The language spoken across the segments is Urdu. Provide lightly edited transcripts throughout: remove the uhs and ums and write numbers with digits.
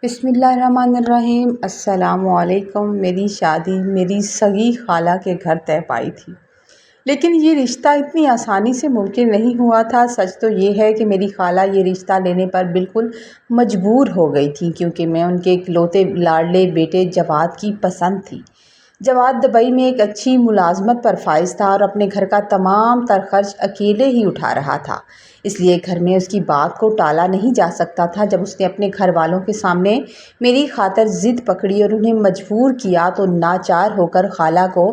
بسم اللہ الرحمن الرحیم۔ السلام علیکم۔ میری شادی میری سگی خالہ کے گھر طے پائی تھی، لیکن یہ رشتہ اتنی آسانی سے ممکن نہیں ہوا تھا۔ سچ تو یہ ہے کہ میری خالہ یہ رشتہ لینے پر بالکل مجبور ہو گئی تھی، کیونکہ میں ان کے اکلوتے لاڈلے بیٹے جواد کی پسند تھی۔ جواد دبئی میں ایک اچھی ملازمت پر فائز تھا اور اپنے گھر کا تمام تر خرچ اکیلے ہی اٹھا رہا تھا، اس لیے گھر میں اس کی بات کو ٹالا نہیں جا سکتا تھا۔ جب اس نے اپنے گھر والوں کے سامنے میری خاطر ضد پکڑی اور انہیں مجبور کیا تو ناچار ہو کر خالہ کو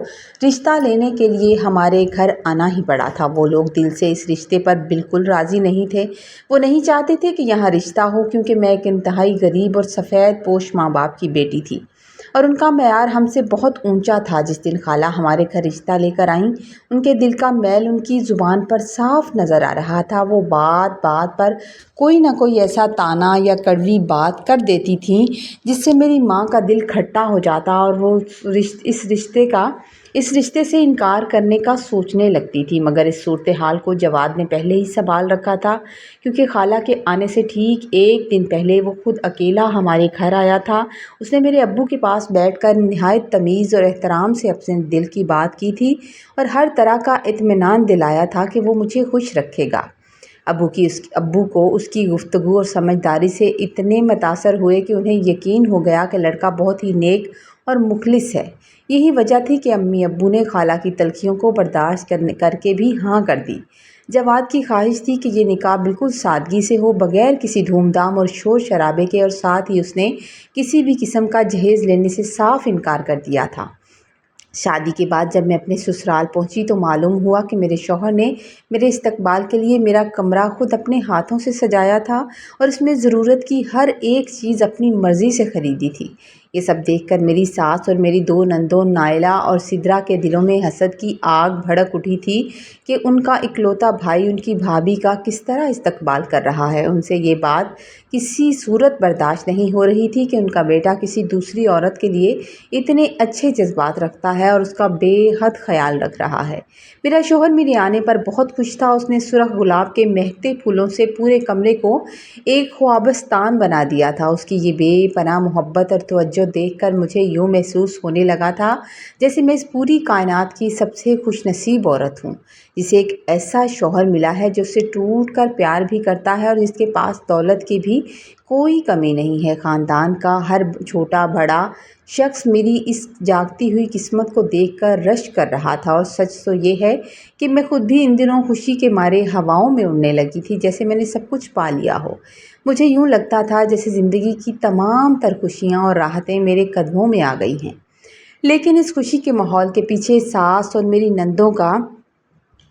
رشتہ لینے کے لیے ہمارے گھر آنا ہی پڑا تھا۔ وہ لوگ دل سے اس رشتے پر بالکل راضی نہیں تھے۔ وہ نہیں چاہتے تھے کہ یہاں رشتہ ہو، کیونکہ میں ایک انتہائی غریب اور سفید پوش ماں باپ کی بیٹی تھی اور ان کا معیار ہم سے بہت اونچا تھا۔ جس دن خالہ ہمارے گھر رشتہ لے کر آئیں، ان کے دل کا میل ان کی زبان پر صاف نظر آ رہا تھا۔ وہ بات بات پر کوئی نہ کوئی ایسا طعنہ یا کڑوی بات کر دیتی تھیں جس سے میری ماں کا دل کھٹا ہو جاتا اور وہ اس رشتے سے انکار کرنے کا سوچنے لگتی تھی۔ مگر اس صورتحال کو جواد نے پہلے ہی سنبھال رکھا تھا، کیونکہ خالہ کے آنے سے ٹھیک ایک دن پہلے وہ خود اکیلا ہمارے گھر آیا تھا۔ اس نے میرے ابو کے پاس بیٹھ کر نہایت تمیز اور احترام سے اپنے دل کی بات کی تھی اور ہر طرح کا اطمینان دلایا تھا کہ وہ مجھے خوش رکھے گا۔ ابو کو اس کی گفتگو اور سمجھداری سے اتنے متاثر ہوئے کہ انہیں یقین ہو گیا کہ لڑکا بہت ہی نیک اور مخلص ہے۔ یہی وجہ تھی کہ امی ابو نے خالہ کی تلخیوں کو برداشت کر کے بھی ہاں کر دی۔ جواد کی خواہش تھی کہ یہ نکاح بالکل سادگی سے ہو، بغیر کسی دھوم دھام اور شور شرابے کے، اور ساتھ ہی اس نے کسی بھی قسم کا جہیز لینے سے صاف انکار کر دیا تھا۔ شادی کے بعد جب میں اپنے سسرال پہنچی تو معلوم ہوا کہ میرے شوہر نے میرے استقبال کے لیے میرا کمرہ خود اپنے ہاتھوں سے سجایا تھا اور اس میں ضرورت کی ہر ایک چیز اپنی مرضی سے خریدی تھی۔ یہ سب دیکھ کر میری ساس اور میری دو نندوں نائلہ اور سدرا کے دلوں میں حسد کی آگ بھڑک اٹھی تھی کہ ان کا اکلوتا بھائی ان کی بھابھی کا کس طرح استقبال کر رہا ہے۔ ان سے یہ بات کسی صورت برداشت نہیں ہو رہی تھی کہ ان کا بیٹا کسی دوسری عورت کے لیے اتنے اچھے جذبات رکھتا ہے اور اس کا بے حد خیال رکھ رہا ہے۔ میرا شوہر میرے آنے پر بہت خوش تھا۔ اس نے سرخ گلاب کے مہکتے پھولوں سے پورے کمرے کو ایک خوابستان بنا دیا تھا۔ اس کی یہ بے پناہ محبت اور توجہ دیکھ کر مجھے یوں محسوس ہونے لگا تھا جیسے میں اس پوری کائنات کی سب سے خوش نصیب عورت ہوں، جسے ایک ایسا شوہر ملا ہے جو اسے ٹوٹ کر پیار بھی کرتا ہے اور جس کے پاس دولت کی بھی کوئی کمی نہیں ہے۔ خاندان کا ہر چھوٹا بڑا شخص میری اس جاگتی ہوئی قسمت کو دیکھ کر رشک کر رہا تھا، اور سچ تو یہ ہے کہ میں خود بھی ان دنوں خوشی کے مارے ہواؤں میں اڑنے لگی تھی، جیسے میں نے سب کچھ پا لیا ہو۔ مجھے یوں لگتا تھا جیسے زندگی کی تمام تر خوشیاں اور راحتیں میرے قدموں میں آ گئی ہیں۔ لیکن اس خوشی کے ماحول کے پیچھے ساس اور میری نندوں کا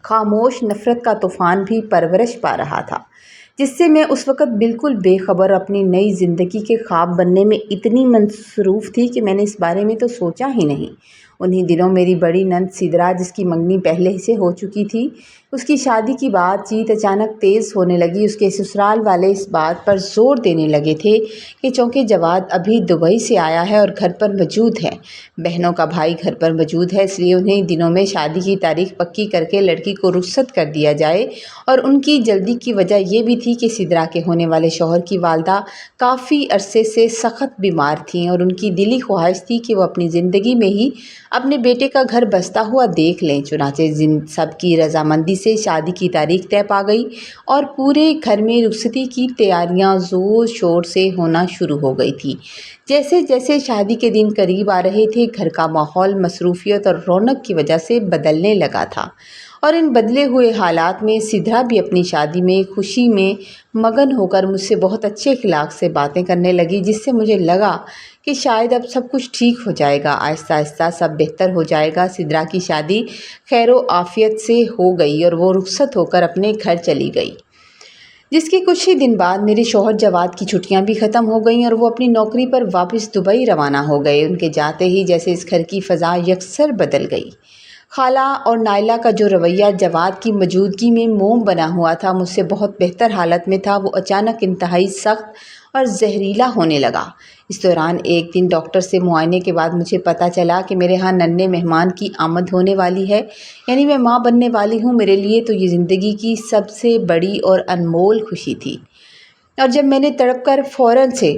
خاموش نفرت کا طوفان بھی پرورش پا رہا تھا، جس سے میں اس وقت بالکل بے خبر اپنی نئی زندگی کے خواب بننے میں اتنی مصروف تھی کہ میں نے اس بارے میں تو سوچا ہی نہیں۔ انہی دنوں میری بڑی نند سدرا، جس کی منگنی پہلے ہی سے ہو چکی تھی، اس کی شادی کی بات چیت اچانک تیز ہونے لگی۔ اس کے سسرال والے اس بات پر زور دینے لگے تھے کہ چونکہ جواد ابھی دبئی سے آیا ہے اور گھر پر موجود ہے، بہنوں کا بھائی گھر پر موجود ہے، اس لیے انہیں دنوں میں شادی کی تاریخ پکی کر کے لڑکی کو رخصت کر دیا جائے۔ اور ان کی جلدی کی وجہ یہ بھی تھی کہ سدرا کے ہونے والے شوہر کی والدہ کافی عرصے سے سخت بیمار تھیں اور ان کی دلی خواہش تھی کہ وہ اپنی زندگی میں ہی اپنے بیٹے کا گھر بستا ہوا دیکھ لیں۔ چنانچہ سب کی رضامندی سے شادی کی تاریخ طے پا گئی اور پورے گھر میں رخصتی کی تیاریاں زور شور سے ہونا شروع ہو گئی تھیں۔ جیسے جیسے شادی کے دن قریب آ رہے تھے، گھر کا ماحول مصروفیت اور رونق کی وجہ سے بدلنے لگا تھا، اور ان بدلے ہوئے حالات میں سدرا بھی اپنی شادی میں خوشی میں مگن ہو کر مجھ سے بہت اچھے اخلاق سے باتیں کرنے لگی، جس سے مجھے لگا کہ شاید اب سب کچھ ٹھیک ہو جائے گا، آہستہ آہستہ سب بہتر ہو جائے گا۔ سدرا کی شادی خیر و عافیت سے ہو گئی اور وہ رخصت ہو کر اپنے گھر چلی گئی، جس کے کچھ ہی دن بعد میرے شوہر جواد کی چھٹیاں بھی ختم ہو گئیں اور وہ اپنی نوکری پر واپس دبئی روانہ ہو گئے۔ ان کے جاتے ہی جیسے اس گھر کی فضا یکسر بدل گئی۔ خالہ اور نائلہ کا جو رویہ جواد کی موجودگی میں موم بنا ہوا تھا، مجھ سے بہت بہتر حالت میں تھا، وہ اچانک انتہائی سخت اور زہریلا ہونے لگا۔ اس دوران ایک دن ڈاکٹر سے معائنے کے بعد مجھے پتہ چلا کہ میرے ہاں ننھے مہمان کی آمد ہونے والی ہے، یعنی میں ماں بننے والی ہوں۔ میرے لیے تو یہ زندگی کی سب سے بڑی اور انمول خوشی تھی، اور جب میں نے تڑپ کر فوراً سے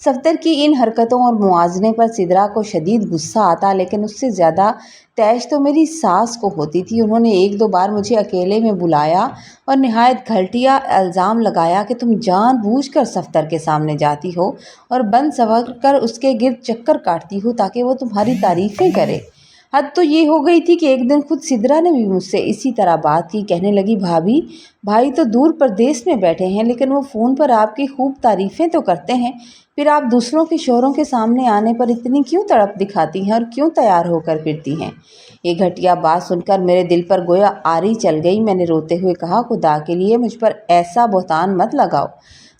صفدر کی ان حرکتوں اور موازنے پر سدرا کو شدید غصہ آتا، لیکن اس سے زیادہ طیش تو میری ساس کو ہوتی تھی۔ انہوں نے ایک دو بار مجھے اکیلے میں بلایا اور نہایت گھٹیا الزام لگایا کہ تم جان بوجھ کر صفدر کے سامنے جاتی ہو اور بند سنور کر اس کے گرد چکر کاٹتی ہو تاکہ وہ تمہاری تعریفیں کرے۔ حد تو یہ ہو گئی تھی کہ ایک دن خود سدرا نے بھی مجھ سے اسی طرح بات کی۔ کہنے لگی، بھابھی، بھائی تو دور پردیس میں بیٹھے ہیں لیکن وہ فون پر آپ کی خوب تعریفیں تو کرتے ہیں، پھر آپ دوسروں کے شوہروں کے سامنے آنے پر اتنی کیوں تڑپ دکھاتی ہیں اور کیوں تیار ہو کر پھرتی ہیں؟ یہ گھٹیا بات سن کر میرے دل پر گویا آری چل گئی۔ میں نے روتے ہوئے کہا، خدا کے لیے مجھ پر ایسا بہتان مت لگاؤ۔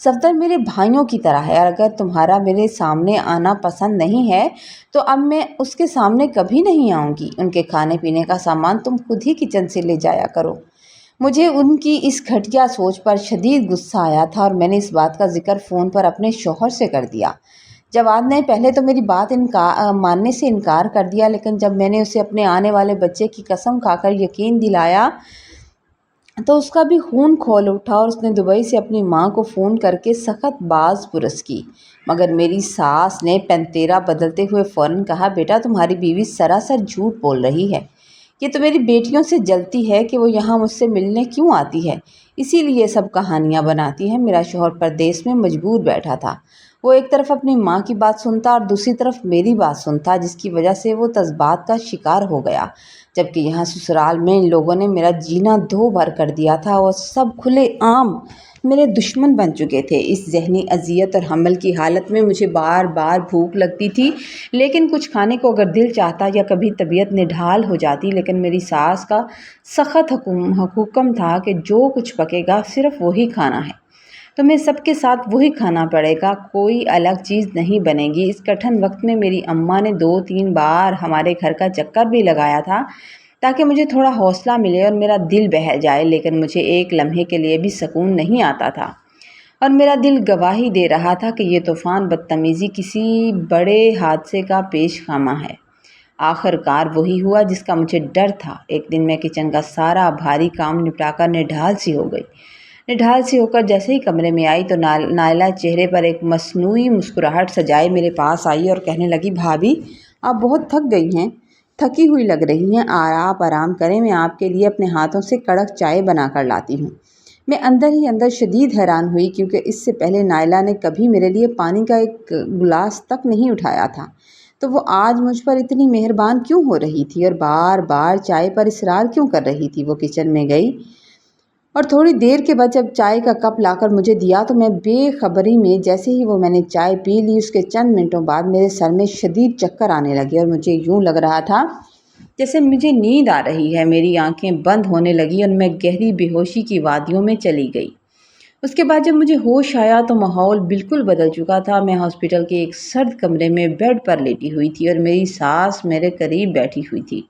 صفدر میرے بھائیوں کی طرح ہے اور اگر تمہارا میرے سامنے آنا پسند نہیں ہے تو اب میں اس کے سامنے کبھی نہیں آؤں گی۔ ان کے کھانے پینے کا سامان تم خود ہی کچن سے لے جایا کرو۔ مجھے ان کی اس گھٹیا سوچ پر شدید غصہ آیا تھا اور میں نے اس بات کا ذکر فون پر اپنے شوہر سے کر دیا۔ جواد نے پہلے تو میری بات ماننے سے انکار کر دیا، لیکن جب میں نے اسے اپنے آنے والے بچے کی قسم کھا کر یقین دلایا تو اس کا بھی خون کھول اٹھا اور اس نے دبئی سے اپنی ماں کو فون کر کے سخت باز پرس کی۔ مگر میری ساس نے پنتیرا بدلتے ہوئے فوراً کہا، بیٹا تمہاری بیوی سراسر جھوٹ بول رہی ہے۔ یہ تو میری بیٹیوں سے جلتی ہے کہ وہ یہاں مجھ سے ملنے کیوں آتی ہے، اسی لیے سب کہانیاں بناتی ہے۔ میرا شوہر پردیس میں مجبور بیٹھا تھا، وہ ایک طرف اپنی ماں کی بات سنتا اور دوسری طرف میری بات سنتا، جس کی وجہ سے وہ تضباط کا شکار ہو گیا، جبکہ یہاں سسرال میں ان لوگوں نے میرا جینا دو بھر کر دیا تھا اور سب کھلے عام میرے دشمن بن چکے تھے۔ اس ذہنی اذیت اور حمل کی حالت میں مجھے بار بار بھوک لگتی تھی، لیکن کچھ کھانے کو اگر دل چاہتا یا کبھی طبیعت نڈھال ہو جاتی، لیکن میری ساس کا سخت حکم تھا کہ جو کچھ پکے گا صرف وہی کھانا ہے، تمہیں سب کے ساتھ وہی کھانا پڑے گا، کوئی الگ چیز نہیں بنے گی۔ اس کٹھن وقت میں میری اماں نے 2-3 بار ہمارے گھر کا چکر بھی لگایا تھا تاکہ مجھے تھوڑا حوصلہ ملے اور میرا دل بہل جائے، لیکن مجھے ایک لمحے کے لیے بھی سکون نہیں آتا تھا اور میرا دل گواہی دے رہا تھا کہ یہ طوفان بدتمیزی کسی بڑے حادثے کا پیش خامہ ہے۔ آخر کار وہی ہوا جس کا مجھے ڈر تھا۔ ایک دن میں کچن کا سارا بھاری کام نپٹا کر نڈھال سی ہو کر جیسے ہی کمرے میں آئی تو نائلہ چہرے پر ایک مصنوعی مسکراہٹ سجائے میرے پاس آئی اور کہنے لگی، بھابھی آپ بہت تھک گئی ہیں، تھکی ہوئی لگ رہی ہیں، آپ آرام کریں، میں آپ کے لیے اپنے ہاتھوں سے کڑک چائے بنا کر لاتی ہوں۔ میں اندر ہی اندر شدید حیران ہوئی، کیونکہ اس سے پہلے نائلہ نے کبھی میرے لیے پانی کا ایک گلاس تک نہیں اٹھایا تھا، تو وہ آج مجھ پر اتنی مہربان کیوں ہو رہی تھی اور بار بار چائے پر اصرار کیوں کر رہی تھی؟ وہ کچن میں گئی اور تھوڑی دیر کے بعد جب چائے کا کپ لا کر مجھے دیا تو میں بے خبری میں جیسے ہی میں نے چائے پی لی، اس کے چند منٹوں بعد میرے سر میں شدید چکر آنے لگے اور مجھے یوں لگ رہا تھا جیسے مجھے نیند آ رہی ہے۔ میری آنکھیں بند ہونے لگیں اور میں گہری بے ہوشی کی وادیوں میں چلی گئی۔ اس کے بعد جب مجھے ہوش آیا تو ماحول بالکل بدل چکا تھا۔ میں ہاسپٹل کے ایک سرد کمرے میں بیڈ پر لیٹی ہوئی تھی اور میری ساس میرے قریب بیٹھی ہوئی تھی،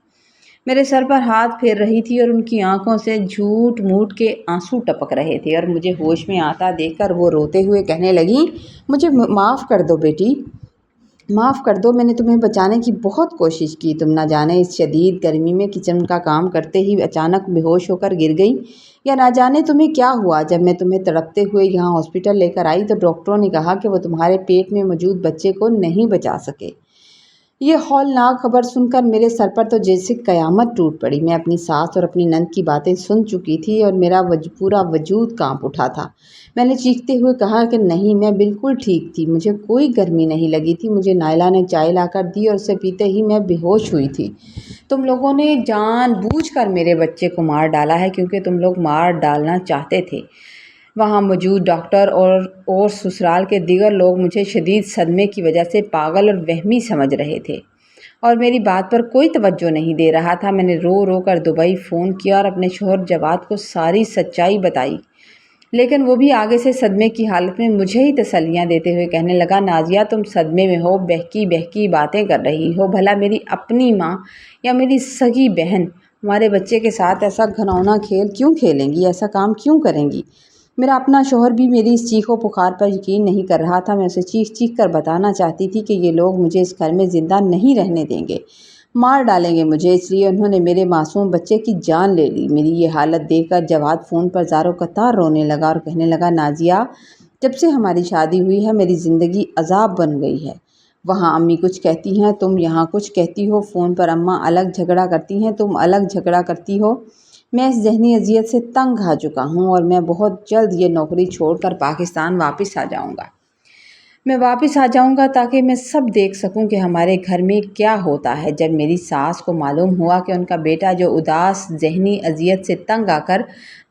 میرے سر پر ہاتھ پھیر رہی تھی اور ان کی آنکھوں سے جھوٹ موٹ کے آنسو ٹپک رہے تھے، اور مجھے ہوش میں آتا دیکھ کر وہ روتے ہوئے کہنے لگیں، مجھے معاف کر دو بیٹی، معاف کر دو، میں نے تمہیں بچانے کی بہت کوشش کی، تم نہ جانے اس شدید گرمی میں کچن کا کام کرتے ہی اچانک بے ہوش ہو کر گر گئی، یا نہ جانے تمہیں کیا ہوا۔ جب میں تمہیں تڑپتے ہوئے یہاں ہاسپٹل لے کر آئی تو ڈاکٹروں نے کہا کہ وہ تمہارے پیٹ میں موجود بچے کو نہیں بچا سکے۔ یہ ہولناک خبر سن کر میرے سر پر تو جیسے قیامت ٹوٹ پڑی۔ میں اپنی ساس اور اپنی نند کی باتیں سن چکی تھی اور میرا پورا وجود کانپ اٹھا تھا۔ میں نے چیختے ہوئے کہا کہ نہیں، میں بالکل ٹھیک تھی، مجھے کوئی گرمی نہیں لگی تھی، مجھے نائلہ نے چائے لا کر دی اور اسے پیتے ہی میں بے ہوش ہوئی تھی۔ تم لوگوں نے جان بوجھ کر میرے بچے کو مار ڈالا ہے، کیونکہ تم لوگ مار ڈالنا چاہتے تھے۔ وہاں موجود ڈاکٹر اور سسرال کے دیگر لوگ مجھے شدید صدمے کی وجہ سے پاگل اور وہمی سمجھ رہے تھے اور میری بات پر کوئی توجہ نہیں دے رہا تھا۔ میں نے رو رو کر دبئی فون کیا اور اپنے شوہر جواد کو ساری سچائی بتائی، لیکن وہ بھی آگے سے صدمے کی حالت میں مجھے ہی تسلیاں دیتے ہوئے کہنے لگا، نازیہ تم صدمے میں ہو، بہکی بہکی باتیں کر رہی ہو، بھلا میری اپنی ماں یا میری سگی بہن ہمارے بچے کے ساتھ ایسا گھناؤنا کھیل کیوں کھیلیں گی، ایسا کام کیوں کریں گی؟ میرا اپنا شوہر بھی میری اس چیخ و پکار پر یقین نہیں کر رہا تھا۔ میں اسے چیخ چیخ کر بتانا چاہتی تھی کہ یہ لوگ مجھے اس گھر میں زندہ نہیں رہنے دیں گے، مار ڈالیں گے مجھے، اس لیے انہوں نے میرے معصوم بچے کی جان لے لی۔ میری یہ حالت دیکھ کر جواد فون پر زار و قطار رونے لگا اور کہنے لگا، نازیہ جب سے ہماری شادی ہوئی ہے میری زندگی عذاب بن گئی ہے۔ وہاں امی کچھ کہتی ہیں، تم یہاں کچھ کہتی ہو، فون پر اماں الگ جھگڑا کرتی ہیں، تم الگ جھگڑا کرتی ہو۔ میں اس ذہنی اذیت سے تنگ آ چکا ہوں اور میں بہت جلد یہ نوکری چھوڑ کر پاکستان واپس آ جاؤں گا۔ میں واپس آ جاؤں گا تاکہ میں سب دیکھ سکوں کہ ہمارے گھر میں کیا ہوتا ہے۔ جب میری ساس کو معلوم ہوا کہ ان کا بیٹا جو اداس ذہنی اذیت سے تنگ آ کر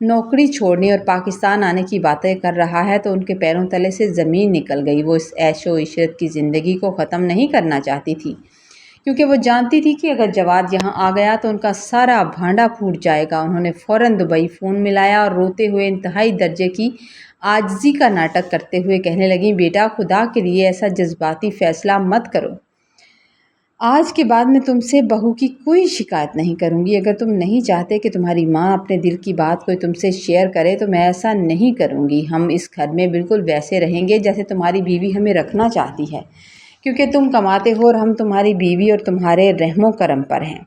نوکری چھوڑنے اور پاکستان آنے کی باتیں کر رہا ہے تو ان کے پیروں تلے سے زمین نکل گئی۔ وہ اس عیش و عشرت کی زندگی کو ختم نہیں کرنا چاہتی تھی، کیونکہ وہ جانتی تھی کہ اگر جواد یہاں آ گیا تو ان کا سارا بھانڈا پھوٹ جائے گا۔ انہوں نے فوراً دبئی فون ملایا اور روتے ہوئے انتہائی درجے کی عاجزی کا ناٹک کرتے ہوئے کہنے لگیں، بیٹا خدا کے لیے ایسا جذباتی فیصلہ مت کرو۔ آج کے بعد میں تم سے بہو کی کوئی شکایت نہیں کروں گی۔ اگر تم نہیں چاہتے کہ تمہاری ماں اپنے دل کی بات کوئی تم سے شیئر کرے تو میں ایسا نہیں کروں گی۔ ہم اس گھر میں بالکل ویسے رہیں گے جیسے تمہاری بیوی ہمیں رکھنا چاہتی ہے، کیونکہ تم کماتے ہو اور ہم تمہاری بیوی اور تمہارے رحم و کرم پر ہیں۔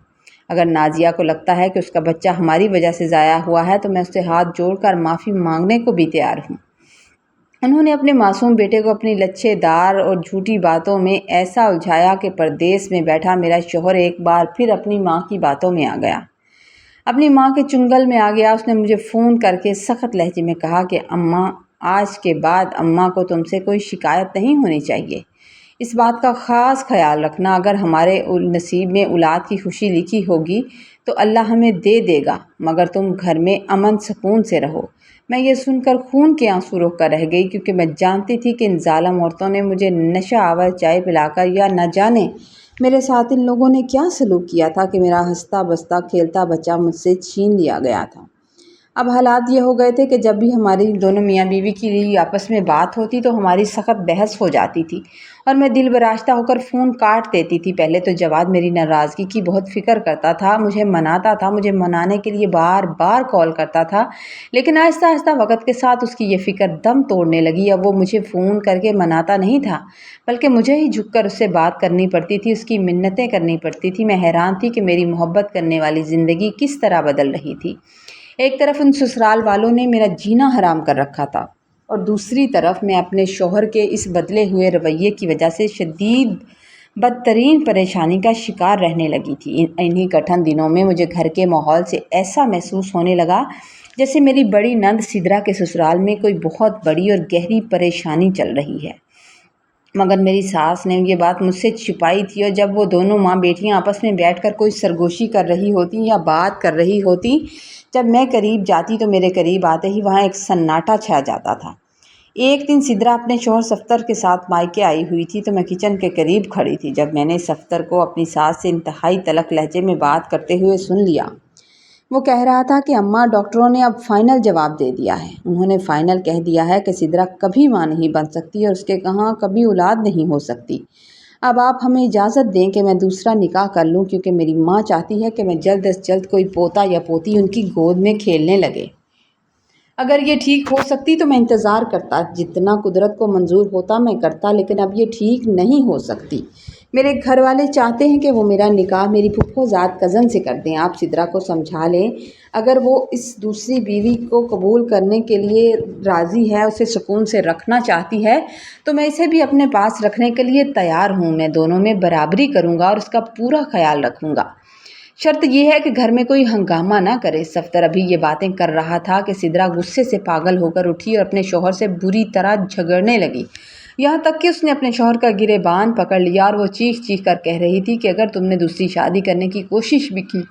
اگر نازیہ کو لگتا ہے کہ اس کا بچہ ہماری وجہ سے ضائع ہوا ہے تو میں اس سے ہاتھ جوڑ کر معافی مانگنے کو بھی تیار ہوں۔ انہوں نے اپنے معصوم بیٹے کو اپنی لچھے دار اور جھوٹی باتوں میں ایسا الجھایا کہ پردیس میں بیٹھا میرا شوہر ایک بار پھر اپنی ماں کی باتوں میں آ گیا، اپنی ماں کے چنگل میں آ گیا۔ اس نے مجھے فون کر کے سخت لہجے میں کہا کہ اماں، آج کے بعد اماں کو تم سے کوئی شکایت نہیں ہونی چاہیے۔ اس بات کا خاص خیال رکھنا، اگر ہمارے نصیب میں اولاد کی خوشی لکھی ہوگی تو اللہ ہمیں دے دے گا، مگر تم گھر میں امن سکون سے رہو۔ میں یہ سن کر خون کے آنسو روک کر رہ گئی، کیونکہ میں جانتی تھی کہ ان ظالم عورتوں نے مجھے نشہ آور چائے پلا کر یا نہ جانے میرے ساتھ ان لوگوں نے کیا سلوک کیا تھا کہ میرا ہنستا بستا کھیلتا بچہ مجھ سے چھین لیا گیا تھا۔ اب حالات یہ ہو گئے تھے کہ جب بھی ہماری دونوں میاں بیوی کی آپس میں بات ہوتی تو ہماری سخت بحث ہو جاتی تھی اور میں دل براشتہ ہو کر فون کاٹ دیتی تھی۔ پہلے تو جواد میری ناراضگی کی بہت فکر کرتا تھا، مجھے مناتا تھا، مجھے منانے کے لیے بار بار کال کرتا تھا، لیکن آہستہ آہستہ وقت کے ساتھ اس کی یہ فکر دم توڑنے لگی۔ اب وہ مجھے فون کر کے مناتا نہیں تھا، بلکہ مجھے ہی جھک کر اس سے بات کرنی پڑتی تھی، اس کی منتیں کرنی پڑتی تھی۔ میں حیران تھی کہ میری محبت کرنے والی زندگی کس طرح بدل رہی تھی۔ ایک طرف ان سسرال والوں نے میرا جینا حرام کر رکھا تھا اور دوسری طرف میں اپنے شوہر کے اس بدلے ہوئے رویے کی وجہ سے شدید بدترین پریشانی کا شکار رہنے لگی تھی۔ انہی کٹھن دنوں میں مجھے گھر کے ماحول سے ایسا محسوس ہونے لگا جیسے میری بڑی نند سدرا کے سسرال میں کوئی بہت بڑی اور گہری پریشانی چل رہی ہے، مگر میری ساس نے یہ بات مجھ سے چھپائی تھی، اور جب وہ دونوں ماں بیٹیاں آپس میں بیٹھ کر کوئی سرگوشی کر رہی ہوتی یا بات کر رہی ہوتی، جب میں قریب جاتی تو میرے قریب آتے ہی وہاں ایک سناٹا چھا جاتا تھا۔ ایک دن سدرا اپنے شوہر صفدر کے ساتھ مائکے آئی ہوئی تھی تو میں کچن کے قریب کھڑی تھی جب میں نے صفدر کو اپنی ساس سے انتہائی تلخ لہجے میں بات کرتے ہوئے سن لیا۔ وہ کہہ رہا تھا کہ اماں، ڈاکٹروں نے اب فائنل جواب دے دیا ہے۔ انہوں نے فائنل کہہ دیا ہے کہ سدرا کبھی ماں نہیں بن سکتی اور اس کے کہاں کبھی اولاد نہیں ہو سکتی۔ اب آپ ہمیں اجازت دیں کہ میں دوسرا نکاح کر لوں، کیونکہ میری ماں چاہتی ہے کہ میں جلد از جلد کوئی پوتا یا پوتی ان کی گود میں کھیلنے لگے۔ اگر یہ ٹھیک ہو سکتی تو میں انتظار کرتا، جتنا قدرت کو منظور ہوتا میں کرتا، لیکن اب یہ ٹھیک نہیں ہو سکتی۔ میرے گھر والے چاہتے ہیں کہ وہ میرا نکاح میری پھپھو زاد کزن سے کر دیں۔ آپ سدرا کو سمجھا لیں، اگر وہ اس دوسری بیوی کو قبول کرنے کے لیے راضی ہے، اسے سکون سے رکھنا چاہتی ہے، تو میں اسے بھی اپنے پاس رکھنے کے لیے تیار ہوں۔ میں دونوں میں برابری کروں گا اور اس کا پورا خیال رکھوں گا، شرط یہ ہے کہ گھر میں کوئی ہنگامہ نہ کرے۔ صفدر ابھی یہ باتیں کر رہا تھا کہ سدرا غصے سے پاگل ہو کر اٹھی اور اپنے شوہر سے بری طرح جھگڑنے لگی، یہاں تک کہ اس نے اپنے شوہر کا گریبان پکڑ لیا اور وہ چیخ چیخ کر کہہ رہی تھی کہ اگر تم نے دوسری شادی کرنے کی کوشش بھی کی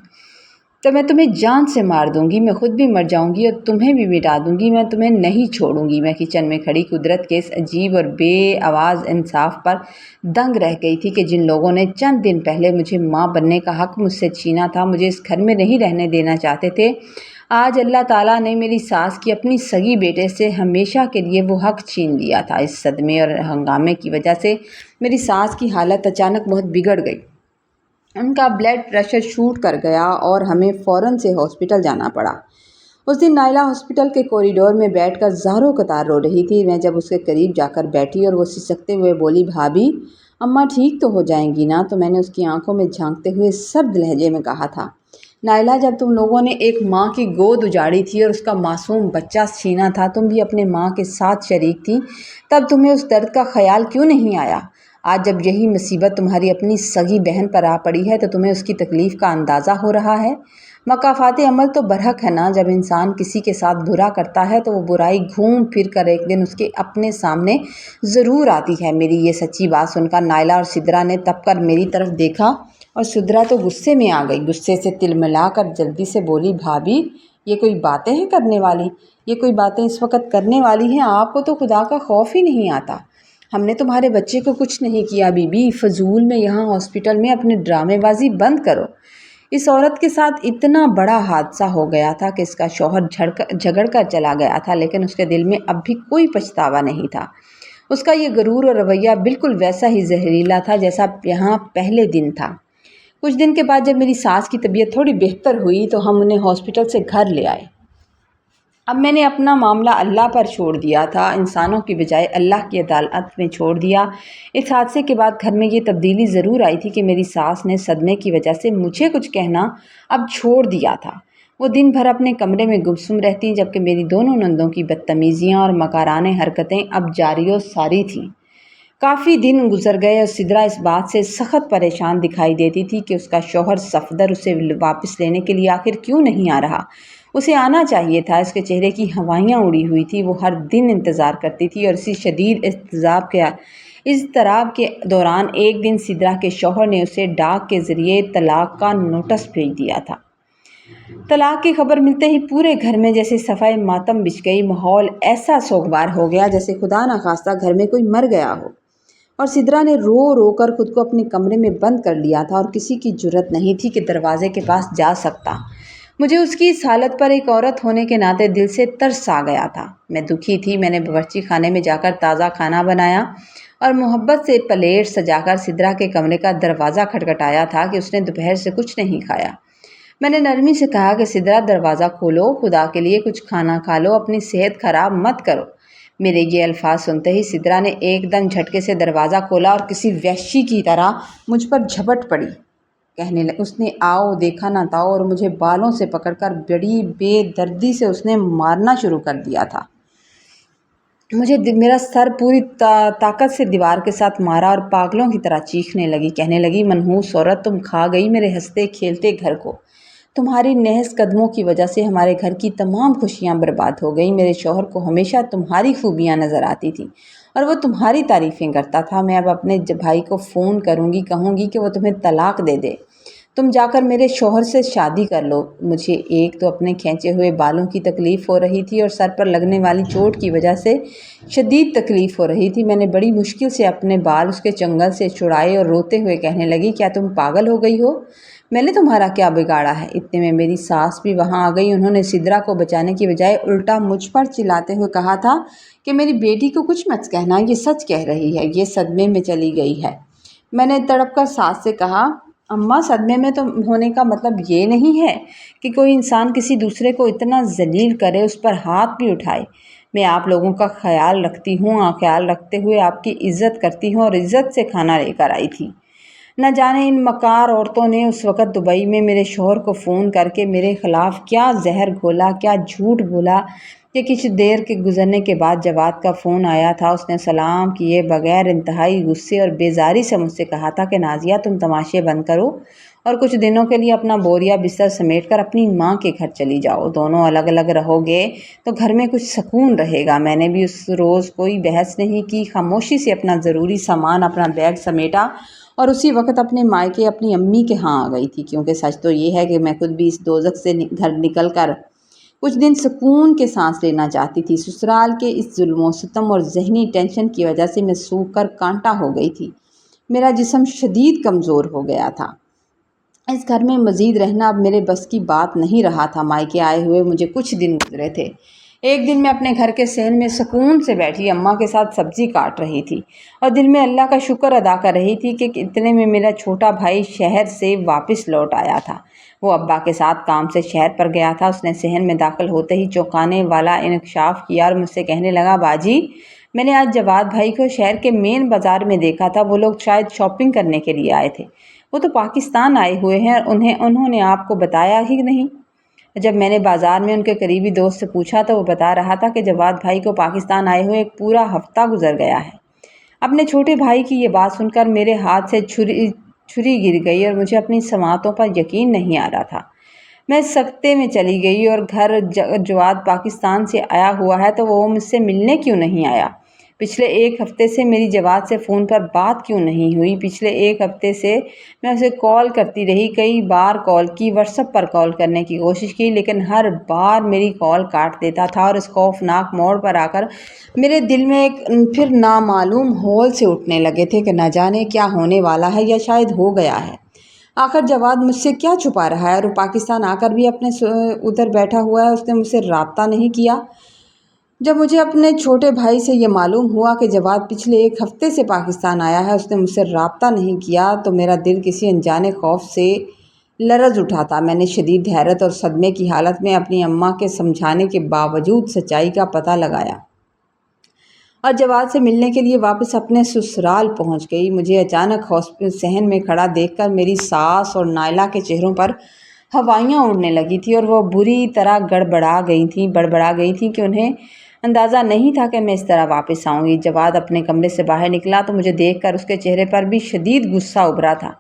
تو میں تمہیں جان سے مار دوں گی، میں خود بھی مر جاؤں گی اور تمہیں بھی مٹا دوں گی، میں تمہیں نہیں چھوڑوں گی۔ میں کچن میں کھڑی قدرت کے اس عجیب اور بے آواز انصاف پر دنگ رہ گئی تھی کہ جن لوگوں نے چند دن پہلے مجھے ماں بننے کا حق مجھ سے چھینا تھا، مجھے اس گھر میں نہیں رہنے دینا چاہتے تھے، آج اللہ تعالیٰ نے میری ساس کی اپنی سگی بیٹے سے ہمیشہ کے لیے وہ حق چھین لیا تھا۔ اس صدمے اور ہنگامے کی وجہ سے میری ساس کی حالت اچانک بہت بگڑ گئی۔ ان کا بلڈ پریشر شوٹ کر گیا اور ہمیں فوراً سے ہاسپٹل جانا پڑا۔ اس دن نائلہ ہاسپٹل کے کوریڈور میں بیٹھ کر زاروں قطار رو رہی تھی۔ میں جب اس کے قریب جا کر بیٹھی اور وہ سسکتے ہوئے بولی، بھابھی اماں ٹھیک تو ہو جائیں گی نا، تو میں نے اس کی آنکھوں میں جھانکتے ہوئے سرد لہجے میں کہا تھا، نائلہ، جب تم لوگوں نے ایک ماں کی گود اجاڑی تھی اور اس کا معصوم بچہ چھینا تھا، تم بھی اپنے ماں کے ساتھ شریک تھی، تب تمہیں اس درد کا خیال کیوں نہیں آیا؟ آج جب یہی مصیبت تمہاری اپنی سگی بہن پر آ پڑی ہے تو تمہیں اس کی تکلیف کا اندازہ ہو رہا ہے؟ مکافات عمل تو برحق ہے نا، جب انسان کسی کے ساتھ برا کرتا ہے تو وہ برائی گھوم پھر کر ایک دن اس کے اپنے سامنے ضرور آتی ہے۔ میری یہ سچی بات سن کر نائلہ اور سدرا نے تپ کر میری طرف دیکھا اور سدرا تو غصے میں آ گئی۔ غصے سے تلملا کر جلدی سے بولی، بھابھی یہ کوئی باتیں ہیں کرنے والی؟ یہ کوئی باتیں اس وقت کرنے والی ہیں؟ آپ کو تو خدا کا خوف ہی نہیں آتا۔ ہم نے تمہارے بچے کو کچھ نہیں کیا بی بی، فضول میں یہاں ہاسپٹل میں اپنی ڈرامے بازی بند کرو۔ اس عورت کے ساتھ اتنا بڑا حادثہ ہو گیا تھا کہ اس کا شوہر جھگڑ کر چلا گیا تھا، لیکن اس کے دل میں اب بھی کوئی پچھتاوا نہیں تھا۔ اس کا یہ غرور اور رویہ بالکل ویسا ہی زہریلا تھا جیسا یہاں پہلے دن تھا۔ کچھ دن کے بعد جب میری ساس کی طبیعت تھوڑی بہتر ہوئی تو ہم انہیں ہاسپٹل سے گھر لے آئے۔ اب میں نے اپنا معاملہ اللہ پر چھوڑ دیا تھا، انسانوں کی بجائے اللہ کی عدالت میں چھوڑ دیا۔ اس حادثے کے بعد گھر میں یہ تبدیلی ضرور آئی تھی کہ میری ساس نے صدمے کی وجہ سے مجھے کچھ کہنا اب چھوڑ دیا تھا۔ وہ دن بھر اپنے کمرے میں گمسم رہتی، جبکہ میری دونوں نندوں کی بدتمیزیاں اور مکارانہ حرکتیں اب جاری و ساری تھیں۔ کافی دن گزر گئے اور سدرا اس بات سے سخت پریشان دکھائی دیتی تھی کہ اس کا شوہر صفدر اسے واپس لینے کے لیے آخر کیوں نہیں آ رہا۔ اسے آنا چاہیے تھا، اس کے چہرے کی ہوائیاں اڑی ہوئی تھی۔ وہ ہر دن انتظار کرتی تھی اور اسی شدید اضطراب کے دوران ایک دن سدرا کے شوہر نے اسے ڈاک کے ذریعے طلاق کا نوٹس بھیج دیا تھا۔ طلاق کی خبر ملتے ہی پورے گھر میں جیسے صفائے ماتم بچھ گئی۔ ماحول ایسا سوگوار ہو گیا جیسے خدا نخواستہ گھر میں کوئی مر گیا ہو، اور سدرا نے رو رو کر خود کو اپنے کمرے میں بند کر لیا تھا اور کسی کی جرأت نہیں تھی کہ دروازے کے پاس جا سکتا۔ مجھے اس کی اس حالت پر ایک عورت ہونے کے ناطے دل سے ترس آ گیا تھا۔ میں دکھی تھی۔ میں نے باورچی خانے میں جا کر تازہ کھانا بنایا اور محبت سے پلیٹ سجا کر سدرا کے کمرے کا دروازہ کھٹکھٹایا تھا کہ اس نے دوپہر سے کچھ نہیں کھایا۔ میں نے نرمی سے کہا کہ سدرا دروازہ کھولو، خدا کے لیے کچھ کھانا کھا لو، اپنی صحت خراب مت کرو۔ میرے یہ الفاظ سنتے ہی سدرا نے ایک دم جھٹکے سے دروازہ کھولا اور کسی وحشی کی طرح مجھ پر جھپٹ پڑی۔ کہنے لگی، اس نے آؤ دیکھا نہ تاؤ اور مجھے بالوں سے پکڑ کر بڑی بے دردی سے اس نے مارنا شروع کر دیا تھا۔ میرا سر پوری طاقت سے دیوار کے ساتھ مارا اور پاگلوں کی طرح چیخنے لگی۔ کہنے لگی، منحوس عورت، تم کھا گئی میرے ہنستے کھیلتے گھر کو۔ تمہاری نحس قدموں کی وجہ سے ہمارے گھر کی تمام خوشیاں برباد ہو گئیں۔ میرے شوہر کو ہمیشہ تمہاری خوبیاں نظر آتی تھیں اور وہ تمہاری تعریفیں کرتا تھا۔ میں اب اپنے بھائی کو فون کروں گی، کہوں گی کہ وہ تمہیں طلاق دے دے۔ تم جا کر میرے شوہر سے شادی کر لو۔ مجھے ایک تو اپنے کھینچے ہوئے بالوں کی تکلیف ہو رہی تھی اور سر پر لگنے والی چوٹ کی وجہ سے شدید تکلیف ہو رہی تھی۔ میں نے بڑی مشکل سے اپنے بال اس کے چنگل سے چھڑائے اور روتے ہوئے کہنے لگی، کیا تم پاگل ہو گئی ہو؟ میں نے تمہارا کیا بگاڑا ہے؟ اتنے میں میری ساس بھی وہاں آ گئی۔ انہوں نے سدرا کو بچانے کی بجائے الٹا مجھ پر چلاتے ہوئے کہا تھا کہ میری بیٹی کو کچھ مت کہنا، یہ سچ کہہ رہی ہے، یہ صدمے میں چلی گئی ہے۔ میں نے تڑپ کر ساس سے کہا، اماں صدمے میں تو ہونے کا مطلب یہ نہیں ہے کہ کوئی انسان کسی دوسرے کو اتنا ذلیل کرے، اس پر ہاتھ بھی اٹھائے۔ میں آپ لوگوں کا خیال رکھتی ہوں، خیال رکھتے ہوئے آپ کی عزت کرتی ہوں اور عزت سے کھانا لے کر آئی تھی۔ نہ جانے ان مکار عورتوں نے اس وقت دبئی میں میرے شوہر کو فون کر کے میرے خلاف کیا زہر گھولا، کیا جھوٹ بولا کہ کچھ دیر کے گزرنے کے بعد جواد کا فون آیا تھا۔ اس نے سلام کیے بغیر انتہائی غصے اور بیزاری سے مجھ سے کہا تھا کہ نازیہ، تم تماشے بند کرو اور کچھ دنوں کے لیے اپنا بوریا بستر سمیٹ کر اپنی ماں کے گھر چلی جاؤ۔ دونوں الگ الگ رہو گے تو گھر میں کچھ سکون رہے گا۔ میں نے بھی اس روز کوئی بحث نہیں کی، خاموشی سے اپنا ضروری سامان، اپنا بیگ سمیٹا اور اسی وقت اپنے مائکے اپنی امی کے ہاں آ گئی تھی، کیونکہ سچ تو یہ ہے کہ میں خود بھی اس دوزخ سے گھر نکل کر کچھ دن سکون کے سانس لینا چاہتی تھی۔ سسرال کے اس ظلم و ستم اور ذہنی ٹینشن کی وجہ سے میں سوکھ کر کانٹا ہو گئی تھی۔ میرا جسم شدید کمزور ہو گیا تھا۔ اس گھر میں مزید رہنا اب میرے بس کی بات نہیں رہا تھا۔ مائکے آئے ہوئے مجھے کچھ دن گزرے تھے۔ ایک دن میں اپنے گھر کے صحن میں سکون سے بیٹھی اماں کے ساتھ سبزی کاٹ رہی تھی اور دل میں اللہ کا شکر ادا کر رہی تھی کہ اتنے میں میرا چھوٹا بھائی شہر سے واپس لوٹ آیا تھا۔ وہ ابا کے ساتھ کام سے شہر پر گیا تھا۔ اس نے صحن میں داخل ہوتے ہی چونکانے والا انکشاف کیا اور مجھ سے کہنے لگا، باجی، میں نے آج جواد بھائی کو شہر کے مین بازار میں دیکھا تھا، وہ لوگ شاید شاپنگ کرنے کے لیے آئے تھے۔ وہ تو پاکستان آئے ہوئے ہیں اور انہوں نے آپ کو بتایا ہی نہیں؟ جب میں نے بازار میں ان کے قریبی دوست سے پوچھا تو وہ بتا رہا تھا کہ جواد بھائی کو پاکستان آئے ہوئے ایک پورا ہفتہ گزر گیا ہے۔ اپنے چھوٹے بھائی کی یہ بات سن کر میرے ہاتھ سے چھری گر گئی اور مجھے اپنی سماعتوں پر یقین نہیں آ رہا تھا۔ میں سکتے میں چلی گئی اور گھر جواد پاکستان سے آیا ہوا ہے تو وہ مجھ سے ملنے کیوں نہیں آیا؟ پچھلے ایک ہفتے سے میری جواد سے فون پر بات کیوں نہیں ہوئی؟ پچھلے ایک ہفتے سے میں اسے کال کرتی رہی، کئی بار کال کی، واٹس ایپ پر کال کرنے کی کوشش کی، لیکن ہر بار میری کال کاٹ دیتا تھا اور اس خوفناک موڑ پر آ کر میرے دل میں ایک پھر نامعلوم ہول سے اٹھنے لگے تھے کہ نہ جانے کیا ہونے والا ہے یا شاید ہو گیا ہے۔ آخر جواد مجھ سے کیا چھپا رہا ہے اور وہ پاکستان آ کر بھی اپنے ادھر بیٹھا ہوا ہے، اس نے مجھ سے رابطہ نہیں کیا؟ جب مجھے اپنے چھوٹے بھائی سے یہ معلوم ہوا کہ جواد پچھلے ایک ہفتے سے پاکستان آیا ہے، اس نے مجھ سے رابطہ نہیں کیا، تو میرا دل کسی انجانے خوف سے لرز اٹھا تھا۔ میں نے شدید حیرت اور صدمے کی حالت میں اپنی اماں کے سمجھانے کے باوجود سچائی کا پتہ لگایا اور جواد سے ملنے کے لیے واپس اپنے سسرال پہنچ گئی۔ مجھے اچانک صحن میں کھڑا دیکھ کر میری ساس اور نائلہ کے چہروں پر ہوائیاں اڑنے لگی تھی اور وہ بری طرح بڑبڑا گئی تھیں کہ انہیں اندازہ نہیں تھا کہ میں اس طرح واپس آؤں گی۔ جواد اپنے کمرے سے باہر نکلا تو مجھے دیکھ کر اس کے چہرے پر بھی شدید غصہ ابھرا تھا۔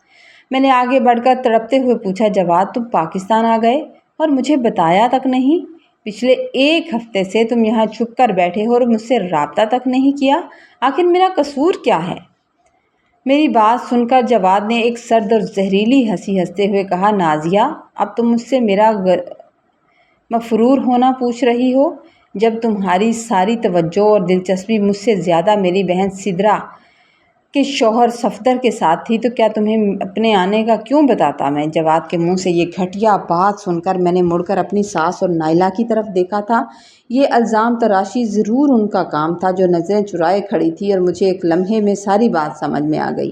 میں نے آگے بڑھ کر تڑپتے ہوئے پوچھا، جواد تم پاکستان آ گئے اور مجھے بتایا تک نہیں؟ پچھلے ایک ہفتے سے تم یہاں چھپ کر بیٹھے ہو اور مجھ سے رابطہ تک نہیں کیا، آخر میرا قصور کیا ہے؟ میری بات سن کر جواد نے ایک سرد اور زہریلی ہنسی ہنستے ہوئے کہا، نازیہ اب تم مجھ سے میرا مفرور ہونا پوچھ رہی ہو؟ جب تمہاری ساری توجہ اور دلچسپی مجھ سے زیادہ میری بہن سدرا کے شوہر صفدر کے ساتھ تھی تو کیا تمہیں اپنے آنے کا کیوں بتاتا میں؟ جواد کے منہ سے یہ گھٹیا بات سن کر میں نے مڑ کر اپنی ساس اور نائلہ کی طرف دیکھا تھا۔ یہ الزام تراشی ضرور ان کا کام تھا جو نظریں چرائے کھڑی تھی، اور مجھے ایک لمحے میں ساری بات سمجھ میں آ گئی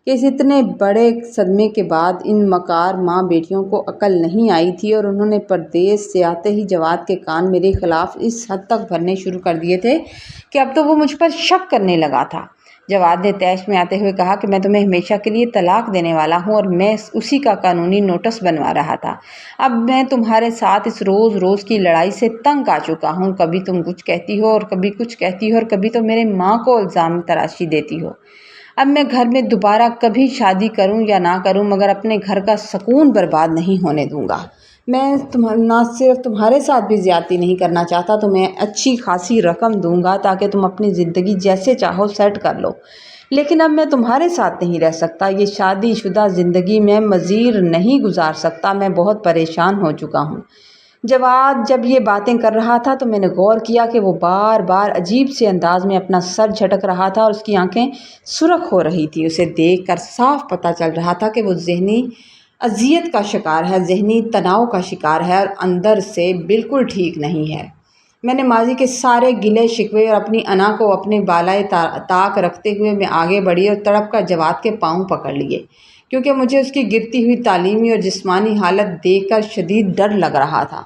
کہ اس اتنے بڑے صدمے کے بعد ان مکار ماں بیٹیوں کو عقل نہیں آئی تھی اور انہوں نے پردیس سے آتے ہی جواد کے کان میرے خلاف اس حد تک بھرنے شروع کر دیے تھے کہ اب تو وہ مجھ پر شک کرنے لگا تھا۔ جواد نے طیش میں آتے ہوئے کہا کہ میں تمہیں ہمیشہ کے لیے طلاق دینے والا ہوں اور میں اسی کا قانونی نوٹس بنوا رہا تھا۔ اب میں تمہارے ساتھ اس روز روز کی لڑائی سے تنگ آ چکا ہوں، کبھی تم کچھ کہتی ہو اور کبھی کچھ کہتی ہو اور کبھی تو میرے ماں کو الزام تراشی دیتی ہو۔ اب میں گھر میں دوبارہ کبھی شادی کروں یا نہ کروں مگر اپنے گھر کا سکون برباد نہیں ہونے دوں گا۔ میں نہ صرف تمہارے ساتھ بھی زیادتی نہیں کرنا چاہتا، تمہیں اچھی خاصی رقم دوں گا تاکہ تم اپنی زندگی جیسے چاہو سیٹ کر لو، لیکن اب میں تمہارے ساتھ نہیں رہ سکتا، یہ شادی شدہ زندگی میں مزید نہیں گزار سکتا، میں بہت پریشان ہو چکا ہوں۔ جواد جب یہ باتیں کر رہا تھا تو میں نے غور کیا کہ وہ بار بار عجیب سے انداز میں اپنا سر جھٹک رہا تھا اور اس کی آنکھیں سرخ ہو رہی تھی۔ اسے دیکھ کر صاف پتہ چل رہا تھا کہ وہ ذہنی اذیت کا شکار ہے، ذہنی تناؤ کا شکار ہے اور اندر سے بالکل ٹھیک نہیں ہے۔ میں نے ماضی کے سارے گلے شکوے اور اپنی انا کو اپنے بالائے طاق رکھتے ہوئے میں آگے بڑھی اور تڑپ کر جواد کے پاؤں پکڑ لیے، کیونکہ مجھے اس کی گرتی ہوئی تعلیمی اور جسمانی حالت دیکھ کر شدید ڈر لگ رہا تھا۔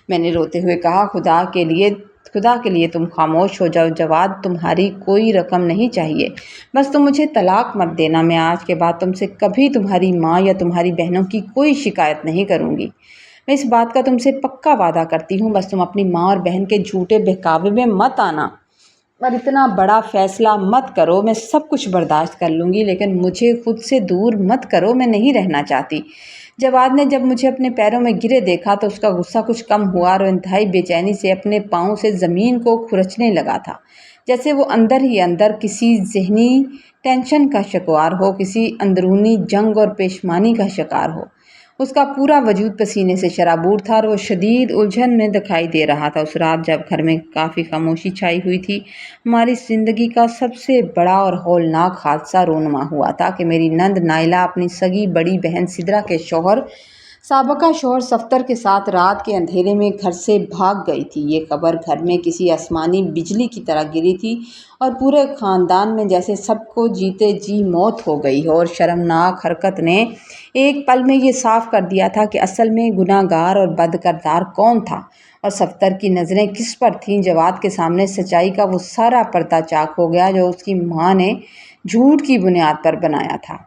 میں نے روتے ہوئے کہا، خدا کے لیے تم خاموش ہو جاؤ جواد، تمہاری کوئی رقم نہیں چاہیے، بس تم مجھے طلاق مت دینا، میں آج کے بعد تم سے کبھی تمہاری ماں یا تمہاری بہنوں کی کوئی شکایت نہیں کروں گی، میں اس بات کا تم سے پکا وعدہ کرتی ہوں، بس تم اپنی ماں اور بہن کے جھوٹے بہکاوے میں مت آنا اور اتنا بڑا فیصلہ مت کرو، میں سب کچھ برداشت کر لوں گی لیکن مجھے خود سے دور مت کرو، میں نہیں رہنا چاہتی۔ جواد نے جب مجھے اپنے پیروں میں گرے دیکھا تو اس کا غصہ کچھ کم ہوا اور انتہائی بے چینی سے اپنے پاؤں سے زمین کو کھرچنے لگا تھا، جیسے وہ اندر ہی اندر کسی ذہنی ٹینشن کا شکار ہو، کسی اندرونی جنگ اور پیشمانی کا شکار ہو۔ اس کا پورا وجود پسینے سے شرابور تھا اور وہ شدید الجھن میں دکھائی دے رہا تھا۔ اس رات جب گھر میں کافی خاموشی چھائی ہوئی تھی، ہماری زندگی کا سب سے بڑا اور ہولناک حادثہ رونما ہوا تھا کہ میری نند نائلہ اپنی سگی بڑی بہن سدرا کے سابقہ شوہر صفدر کے ساتھ رات کے اندھیرے میں گھر سے بھاگ گئی تھی۔ یہ خبر گھر میں کسی آسمانی بجلی کی طرح گری تھی اور پورے خاندان میں جیسے سب کو جیتے جی موت ہو گئی ہو، اور شرمناک حرکت نے ایک پل میں یہ صاف کر دیا تھا کہ اصل میں گناہ گار اور بد کردار کون تھا اور صفدر کی نظریں کس پر تھیں۔ جواد کے سامنے سچائی کا وہ سارا پردہ چاک ہو گیا جو اس کی ماں نے جھوٹ کی بنیاد پر بنایا تھا۔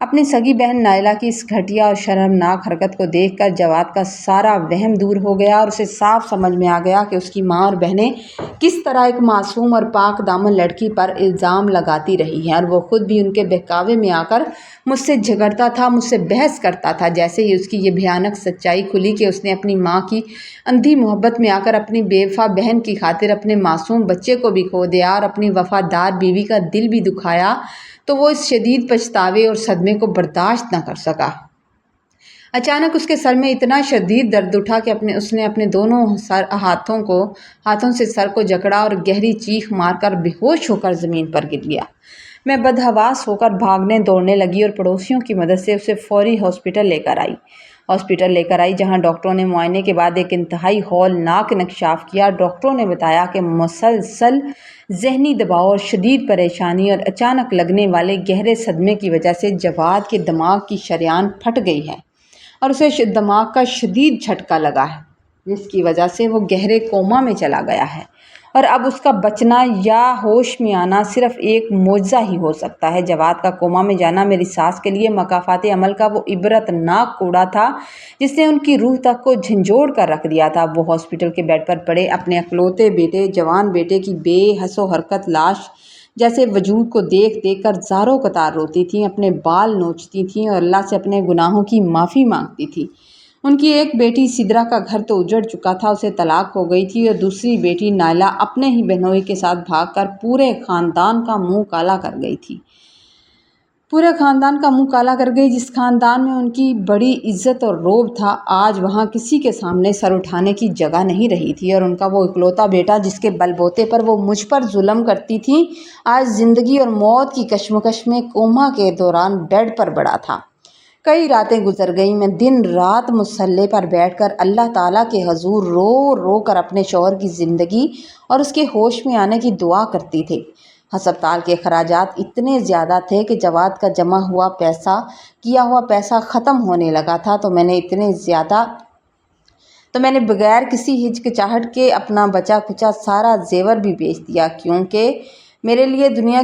اپنی سگی بہن نائلہ کی اس گھٹیا اور شرمناک حرکت کو دیکھ کر جواد کا سارا وہم دور ہو گیا اور اسے صاف سمجھ میں آ گیا کہ اس کی ماں اور بہنیں کس طرح ایک معصوم اور پاک دامن لڑکی پر الزام لگاتی رہی ہیں، اور وہ خود بھی ان کے بہکاوے میں آ کر مجھ سے جھگڑتا تھا، مجھ سے بحث کرتا تھا۔ جیسے ہی اس کی یہ بھیانک سچائی کھلی کہ اس نے اپنی ماں کی اندھی محبت میں آ کر اپنی بے وفا بہن کی خاطر اپنے معصوم بچے کو بھی کھو دیا اور اپنی وفادار بیوی کا دل بھی دکھایا، تو وہ اس شدید پچھتاوے اور صدمے کو برداشت نہ کر سکا۔ اچانک اس کے سر میں اتنا شدید درد اٹھا کہ اس نے اپنے دونوں ہاتھوں سے سر کو جکڑا اور گہری چیخ مار کر بے ہوش ہو کر زمین پر گر گیا۔ میں بدحواس ہو کر بھاگنے دوڑنے لگی اور پڑوسیوں کی مدد سے اسے فوری ہاسپٹل لے کر آئی جہاں ڈاکٹروں نے معائنے کے بعد ایک انتہائی ہولناک انکشاف کیا۔ ڈاکٹروں نے بتایا کہ مسلسل ذہنی دباؤ اور شدید پریشانی اور اچانک لگنے والے گہرے صدمے کی وجہ سے جواد کے دماغ کی شریان پھٹ گئی ہے اور اسے دماغ کا شدید جھٹکا لگا ہے، جس کی وجہ سے وہ گہرے کوما میں چلا گیا ہے، اور اب اس کا بچنا یا ہوش میں آنا صرف ایک معجزہ ہی ہو سکتا ہے۔ جواد کا کوما میں جانا میری ساس کے لیے مکافات عمل کا وہ عبرت ناک کوڑا تھا جس نے ان کی روح تک کو جھنجھوڑ کر رکھ دیا تھا۔ وہ ہاسپٹل کے بیڈ پر پڑے اپنے اکلوتے بیٹے، جوان بیٹے کی بے حس و حرکت لاش جیسے وجود کو دیکھ دیکھ کر زاروں قطار روتی تھیں، اپنے بال نوچتی تھیں اور اللہ سے اپنے گناہوں کی معافی مانگتی تھیں۔ ان کی ایک بیٹی سدرا کا گھر تو اجڑ چکا تھا، اسے طلاق ہو گئی تھی، اور دوسری بیٹی نائلہ اپنے ہی بہنوئی کے ساتھ بھاگ کر پورے خاندان کا منہ کالا کر گئی تھی۔ جس خاندان میں ان کی بڑی عزت اور رعب تھا، آج وہاں کسی کے سامنے سر اٹھانے کی جگہ نہیں رہی تھی، اور ان کا وہ اکلوتا بیٹا جس کے بل بوتے پر وہ مجھ پر ظلم کرتی تھی، آج زندگی اور موت کی کشمکش میں کوما کے دوران بیڈ پر پڑا تھا۔ کئی راتیں گزر گئیں، میں دن رات مصلے پر بیٹھ کر اللہ تعالیٰ کے حضور رو رو کر اپنے شوہر کی زندگی اور اس کے ہوش میں آنے کی دعا کرتی تھی۔ ہسپتال کے اخراجات اتنے زیادہ تھے کہ جواد کا جمع کیا ہوا پیسہ ختم ہونے لگا تھا، تو میں نے بغیر کسی ہچکچاہٹ کے اپنا بچا کچا سارا زیور بھی بیچ دیا، کیونکہ میرے لیے دنیا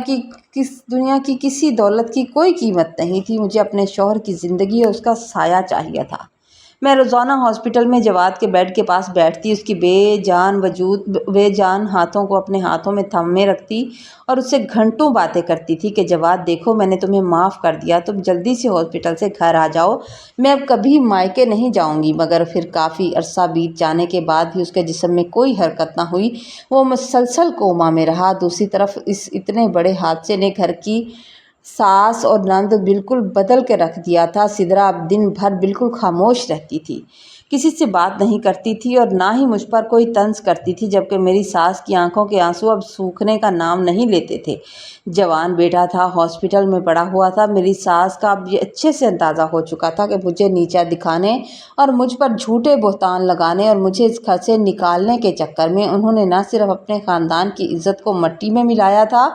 کی کسی دولت کی کوئی قیمت نہیں تھی۔ مجھے اپنے شوہر کی زندگی اور اس کا سایہ چاہیے تھا۔ میں روزانہ ہاسپٹل میں جواد کے بیڈ کے پاس بیٹھتی، اس کی بے جان ہاتھوں کو اپنے ہاتھوں میں تھامے رکھتی اور اس سے گھنٹوں باتیں کرتی تھی کہ جواد دیکھو، میں نے تمہیں معاف کر دیا، تم جلدی سے ہاسپٹل سے گھر آ جاؤ، میں اب کبھی مائکے نہیں جاؤں گی۔ مگر پھر کافی عرصہ بیت جانے کے بعد بھی اس کے جسم میں کوئی حرکت نہ ہوئی، وہ مسلسل کوما میں رہا۔ دوسری طرف اس اتنے بڑے حادثے نے گھر کی ساس اور نند بالکل بدل کے رکھ دیا تھا۔ سدرا اب دن بھر بالکل خاموش رہتی تھی، کسی سے بات نہیں کرتی تھی اور نہ ہی مجھ پر کوئی طنز کرتی تھی، جبکہ میری ساس کی آنکھوں کے آنسو اب سوکھنے کا نام نہیں لیتے تھے۔ جوان بیٹا تھا، ہاسپٹل میں پڑا ہوا تھا۔ میری ساس کا اب یہ اچھے سے اندازہ ہو چکا تھا کہ مجھے نیچا دکھانے اور مجھ پر جھوٹے بہتان لگانے اور مجھے اس گھر سے نکالنے کے چکر میں انہوں نے نہ صرف اپنے خاندان کی عزت کو مٹی میں ملایا تھا،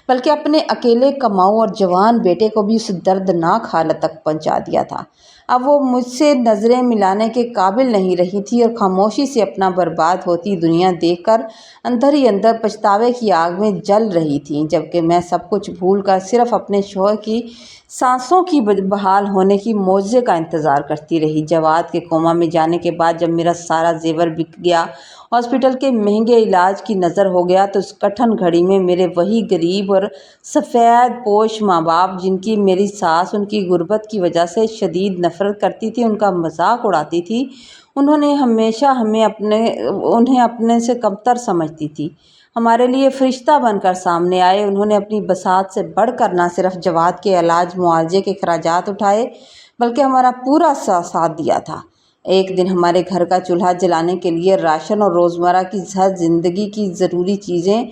بلکہ اپنے اکیلے کماؤ اور جوان بیٹے کو بھی اس دردناک حالت تک پہنچا دیا تھا۔ اب وہ مجھ سے نظریں ملانے کے قابل نہیں رہی تھی اور خاموشی سے اپنا برباد ہوتی دنیا دیکھ کر اندر ہی اندر پچھتاوے کی آگ میں جل رہی تھی، جبکہ میں سب کچھ بھول کر صرف اپنے شوہر کی سانسوں کی بحال ہونے کی معجزے کا انتظار کرتی رہی۔ جواد کے کوما میں جانے کے بعد جب میرا سارا زیور بک گیا، ہاسپٹل کے مہنگے علاج کی نظر ہو گیا، تو اس کٹھن گھڑی میں میرے وہی غریب اور سفید پوش ماں باپ، جن کی میری ساس ان کی غربت کی وجہ سے شدید نفرت کرتی تھی، ان کا مذاق اڑاتی تھی، انہیں ہمیشہ انہیں اپنے سے کمتر سمجھتی تھی، ہمارے لیے فرشتہ بن کر سامنے آئے۔ انہوں نے اپنی بساط سے بڑھ کر نہ صرف جواد کے علاج معالجے کے اخراجات اٹھائے، بلکہ ہمارا پورا ساتھ دیا تھا۔ ایک دن ہمارے گھر کا چولہا جلانے کے لیے راشن اور روزمرہ کی زندگی کی ضروری چیزیں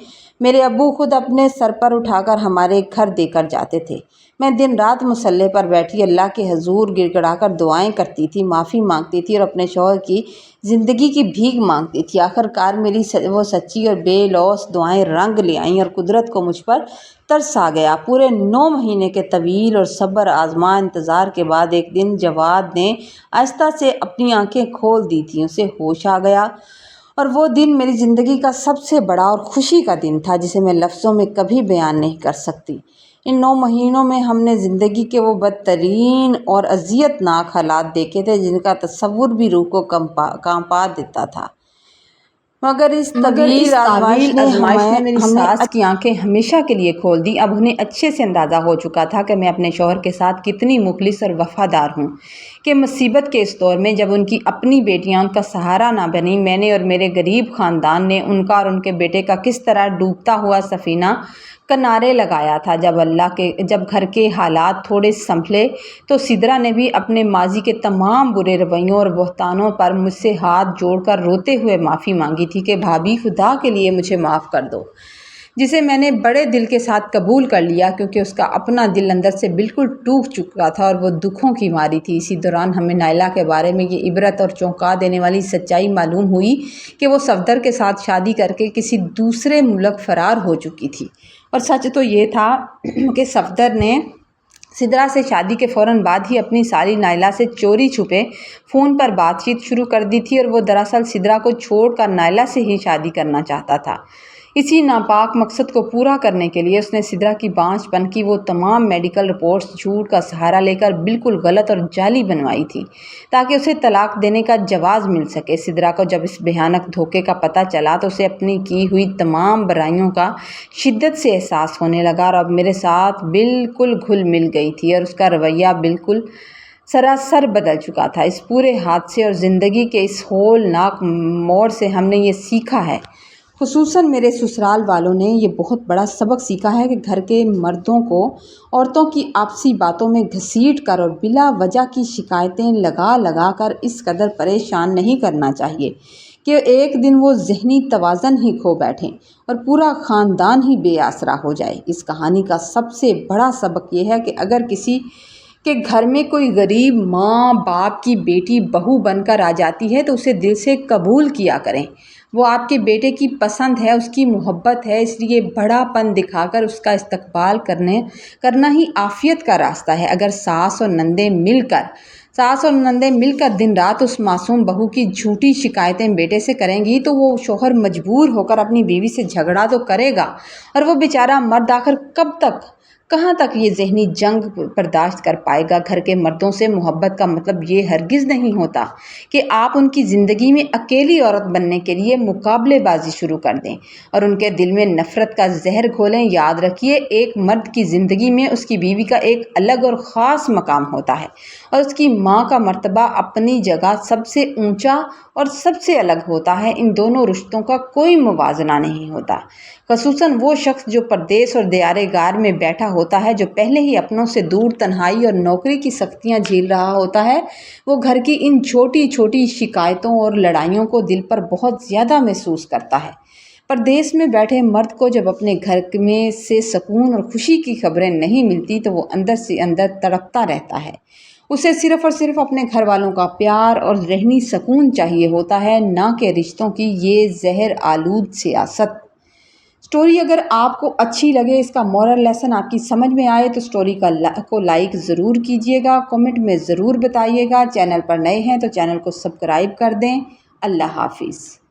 میرے ابو خود اپنے سر پر اٹھا کر ہمارے گھر دے کر جاتے تھے۔ میں دن رات مصلے پر بیٹھی اللہ کے حضور گڑ گڑا کر دعائیں کرتی تھی، معافی مانگتی تھی اور اپنے شوہر کی زندگی کی بھیک مانگتی تھی۔ آخر کار میری وہ سچی اور بے لوث دعائیں رنگ لے آئیں اور قدرت کو مجھ پر ترس آ گیا۔ پورے 9 مہینے کے طویل اور صبر آزما انتظار کے بعد ایک دن جواد نے آہستہ سے اپنی آنکھیں کھول دی تھیں، اسے ہوش آ گیا، اور وہ دن میری زندگی کا سب سے بڑا اور خوشی کا دن تھا، جسے میں لفظوں میں کبھی بیان نہیں کر سکتی۔ ان 9 مہینوں میں ہم نے زندگی کے وہ بدترین اور اذیت ناک حالات دیکھے تھے جن کا تصور بھی روح کو کانپا دیتا تھا، مگر اس طویل آزمائش نے میری ساس کی آنکھیں ہمیشہ کے لیے کھول دی۔ اب انہیں اچھے سے اندازہ ہو چکا تھا کہ میں اپنے شوہر کے ساتھ کتنی مخلص اور وفادار ہوں، کہ مصیبت کے اس دور میں جب ان کی اپنی بیٹیاں ان کا سہارا نہ بنیں، میں نے اور میرے غریب خاندان نے ان کا اور ان کے بیٹے کا کس طرح ڈوبتا ہوا سفینہ کنارے لگایا تھا۔ جب گھر کے حالات تھوڑے سنبھلے تو سدرا نے بھی اپنے ماضی کے تمام برے رویوں اور بہتانوں پر مجھ سے ہاتھ جوڑ کر روتے ہوئے معافی مانگی تھی کہ بھابھی خدا کے لیے مجھے معاف کر دو، جسے میں نے بڑے دل کے ساتھ قبول کر لیا کیونکہ اس کا اپنا دل اندر سے بالکل ٹوٹ چکا تھا اور وہ دکھوں کی ماری تھی۔ اسی دوران ہمیں نائلہ کے بارے میں یہ عبرت اور چونکا دینے والی سچائی معلوم ہوئی کہ وہ صفدر کے ساتھ شادی کر کے کسی دوسرے ملک فرار ہو چکی تھی، اور سچ تو یہ تھا کہ صفدر نے سدرا سے شادی کے فوراً بعد ہی اپنی سالی نائلہ سے چوری چھپے فون پر بات چیت شروع کر دی تھی، اور وہ دراصل سدرا کو چھوڑ کر نائلہ سے ہی شادی کرنا چاہتا تھا۔ اسی ناپاک مقصد کو پورا کرنے کے لیے اس نے سدرا کی بانچ پن کی وہ تمام میڈیکل رپورٹس جھوٹ کا سہارا لے کر بالکل غلط اور جعلی بنوائی تھی تاکہ اسے طلاق دینے کا جواز مل سکے۔ سدرا کو جب اس بھیانک دھوکے کا پتہ چلا تو اسے اپنی کی ہوئی تمام برائیوں کا شدت سے احساس ہونے لگا اور اب میرے ساتھ بالکل گھل مل گئی تھی، اور اس کا رویہ بالکل سراسر بدل چکا تھا۔ اس پورے حادثے اور زندگی کے اس ہولناک موڑ سے ہم نے یہ سیکھا ہے، خصوصاً میرے سسرال والوں نے یہ بہت بڑا سبق سیکھا ہے کہ گھر کے مردوں کو عورتوں کی آپسی باتوں میں گھسیٹ کر اور بلا وجہ کی شکایتیں لگا کر اس قدر پریشان نہیں کرنا چاہیے کہ ایک دن وہ ذہنی توازن ہی کھو بیٹھیں اور پورا خاندان ہی بے آسرا ہو جائے۔ اس کہانی کا سب سے بڑا سبق یہ ہے کہ اگر کسی کے گھر میں کوئی غریب ماں باپ کی بیٹی بہو بن کر آ جاتی ہے تو اسے دل سے قبول کیا کریں۔ وہ آپ کے بیٹے کی پسند ہے، اس کی محبت ہے، اس لیے بڑا پن دکھا کر اس کا استقبال کرنا ہی عافیت کا راستہ ہے۔ اگر ساس اور نندیں مل کر دن رات اس معصوم بہو کی جھوٹی شکایتیں بیٹے سے کریں گی تو وہ شوہر مجبور ہو کر اپنی بیوی سے جھگڑا تو کرے گا، اور وہ بیچارہ مرد آخر کہاں تک یہ ذہنی جنگ برداشت کر پائے گا۔ گھر کے مردوں سے محبت کا مطلب یہ ہرگز نہیں ہوتا کہ آپ ان کی زندگی میں اکیلی عورت بننے کے لیے مقابلے بازی شروع کر دیں اور ان کے دل میں نفرت کا زہر گھولیں۔ یاد رکھیے، ایک مرد کی زندگی میں اس کی بیوی کا ایک الگ اور خاص مقام ہوتا ہے، اور اس کی ماں کا مرتبہ اپنی جگہ سب سے اونچا اور سب سے الگ ہوتا ہے۔ ان دونوں رشتوں کا کوئی موازنہ نہیں ہوتا، خصوصاً وہ شخص جو پردیس اور دیارے گار میں بیٹھا ہوتا ہے، جو پہلے ہی اپنوں سے دور تنہائی اور نوکری کی سختیاں جھیل رہا ہوتا ہے۔ وہ گھر کی ان چھوٹی چھوٹی شکایتوں اور لڑائیوں کو دل پر بہت زیادہ محسوس کرتا ہے۔ پردیس میں بیٹھے مرد کو جب اپنے گھر میں سے سکون اور خوشی کی خبریں نہیں ملتی تو وہ اندر سے اندر تڑپتا رہتا ہے۔ اسے صرف اور صرف اپنے گھر والوں کا پیار اور ذہنی سکون چاہیے ہوتا ہے، نہ کہ رشتوں کی یہ زہر آلود سیاست۔ سٹوری اگر آپ کو اچھی لگے، اس کا مورل لیسن آپ کی سمجھ میں آئے تو سٹوری کو لائک ضرور کیجیے گا، کمنٹ میں ضرور بتائیے گا۔ چینل پر نئے ہیں تو چینل کو سبسکرائب کر دیں۔ اللہ حافظ۔